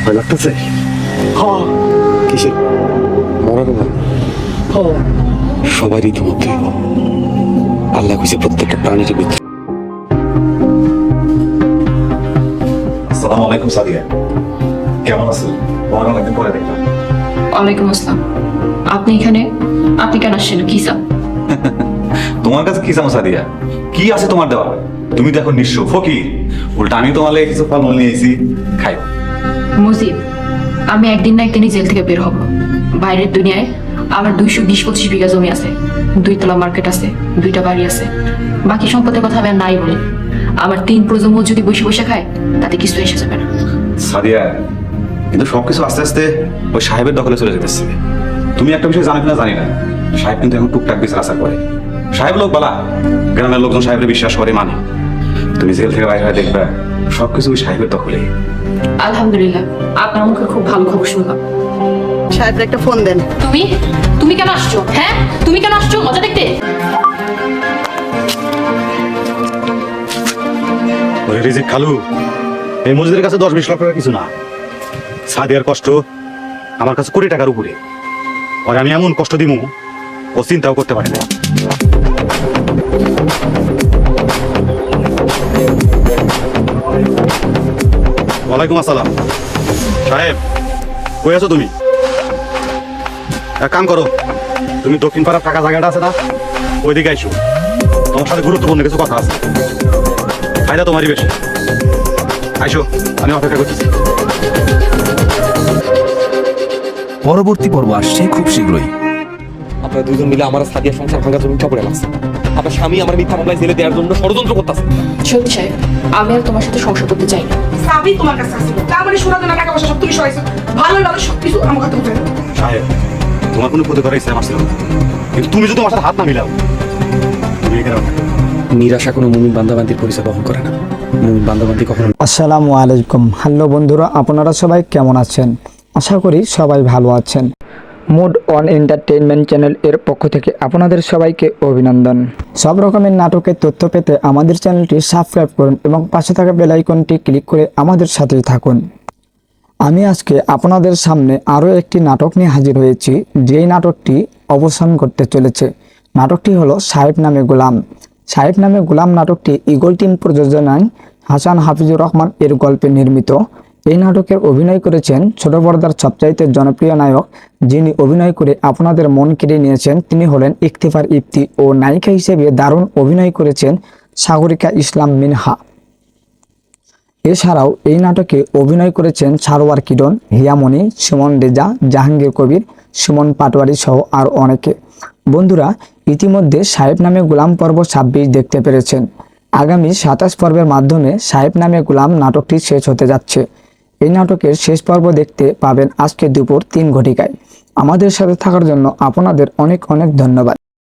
ভয় লাগতেছে? হ্যাঁ। কিসের? মরার ভয়? হ্যাঁ। সবার ইতিমধ্যে আল্লাহ কইছে প্রত্যেকটা প্রাণীর ভিতরে। আসসালামু আলাইকুম সাদিয়া, কেমন আছেন? তোমার অনেকদিন পরে দেখলাম। ওয়ালাইকুম আসসালাম। আপনি এখানে? আপনি কেন আসছেন? কি চান? তোমার কাছে কি চাও সাদিয়া? কি আছে তোমার দেওয়া? তুমি তো এখন নিঃস্ব ফকির। উল্টা আমি তোমার লাগে কিছু ফলমূল নিয়ে এসেছি, খাই। মুজিব, আমি একদিন না একদিনই জেল থেকে বের হব। বাইরের দুনিয়ায় আমার 220-25 বিঘা জমি আছে, 2 তলা মার্কেট আছে, 2টা বাড়ি আছে। বাকি সম্পদের কথা আমি আর নাই বলি। আমার 3 প্রজন্ম যদি বসে বসে খায় তাতে কিছু এসে যাবে না। সাদিয়া, কিন্তু সবকিছু আস্তে আস্তে ওই সাহেবের দখলে চলে যেতেছে। তুমি একটা বিষয় জানো কিনা জানি না, সাহেব কিন্তু এখন টুকটাক বিচার আচার করে। সাহেব লোক বালা, গ্রামের লোকজন সাহেবের বিশ্বাস করে মানে। তুমি জেল থেকে বাইরে হয়ে দেখবে সবকিছু ওই সাহেবের দখলে। আলহামদুলিল্লাহ, আপনার মুখে খুব ভালো খবর শুনলাম। সাহেবরা একটা ফোন দেন। তুমি কেন আসছো? হ্যাঁ, তুমি কেন আসছো মজা দেখতে? ওরে রিজিক খালু, এই মসজিদের কাছে 10-20 লাখ টাকা কিছু না। সাদিয়ার কষ্ট আমার কাছে কোটি টাকার উপরে। আর আমি এমন কষ্ট দিমু ও চিন্তাও করতে পারে না। ওয়ালাইকুম আসসালাম। সাহেব, কই আছো তুমি? এক কাম করো, তুমি দক্ষিণ পাড়ার টাকা জায়গাটা আছে না, ওইদিকে আইসো। তোমার সাথে গুরুত্বপূর্ণ কিছু কথা আছে। ফায়দা তোমারই বেশি। আইসো, আমি অপেক্ষা করতেছি। পরবর্তী পর্ব আসছে খুব শীঘ্রই। আপনারা দুজন মিলে আমার সাদিয়া সংসার ভাঙার জন্য চাপড়ে লাগছে। আপনার স্বামী আমার মিথ্যা মামলায় জেলে দেওয়ার জন্য ষড়যন্ত্র করতেছে। সত্যি সাহেব, আমি আর তোমার সাথে সংসার করতে চাই না। সাবি তোমার কাছে আছে, তার মানে শোনা না, টাকা পয়সা সব তুমি সরাইছো। ভালো লাগে সবকিছু আমার কথা উঠে। সাহেব, তোমার কোনো ক্ষতি করার ইচ্ছা আমার ছিল না, কিন্তু তুমি যদি আমার সাথে হাত না মিলাও, তুমি এখানে নিরাশা কোনো মুমিন বান্দাবান্দির পরিচয় বহন করে না। মুমিন বান্দাবান্দি কখনো। আসসালামু আলাইকুম। হ্যালো বন্ধুরা, আপনারা সবাই কেমন আছেন? আশা করি সবাই ভালো আছেন। মুড অন এন্টারটেইনমেন্ট চ্যানেল এর পক্ষ থেকে আপনাদের সবাইকে অভিনন্দন। সব রকমের নাটকের তথ্য পেতে আমাদের চ্যানেলটি সাবস্ক্রাইব করুন এবং পাশে থাকা বেল আইকনটি ক্লিক করে আমাদের সাথেই থাকুন। আমি আজকে আপনাদের সামনে আরও একটি নাটক নিয়ে হাজির হয়েছি, যেই নাটকটি অবসান করতে চলেছে। নাটকটি হলো সাহেব নামে গোলাম। সাহেব নামে গোলাম নাটকটি ইগল টিম প্রযোজনায় হাসান হাফিজুর রহমান এর গল্পে নির্মিত। এই নাটকের অভিনয় করেছেন ছোট পর্দার সবচাইতে জনপ্রিয় নায়ক, যিনি অভিনয় করে আপনাদের মন কেড়ে নিয়েছেন। তিনি হলেন ইফতিফার ইফতি ও নায়িকা হিসেবে দারুণ অভিনয় করেছেন সাগরিকা ইসলাম মিনহা। এছাড়াও এই নাটকে অভিনয় করেছেন সারোয়ার কিরণ, হিয়ামণি, সুমন রেজা, জাহাঙ্গীর কবির, সুমন পাটোয়ারি সহ আর অনেকে। বন্ধুরা, ইতিমধ্যে সাহেব নামে গোলাম পর্ব 26 দেখতে পেরেছেন। আগামী 27 পর্বের মাধ্যমে সাহেব নামে গোলাম নাটকটি শেষ হতে যাচ্ছে। এই নাটকের শেষ পর্ব দেখতে পাবেন আজকে দুপুর 3 ঘটিকায়। আমাদের সাথে থাকার জন্য আপনাদের অনেক অনেক ধন্যবাদ।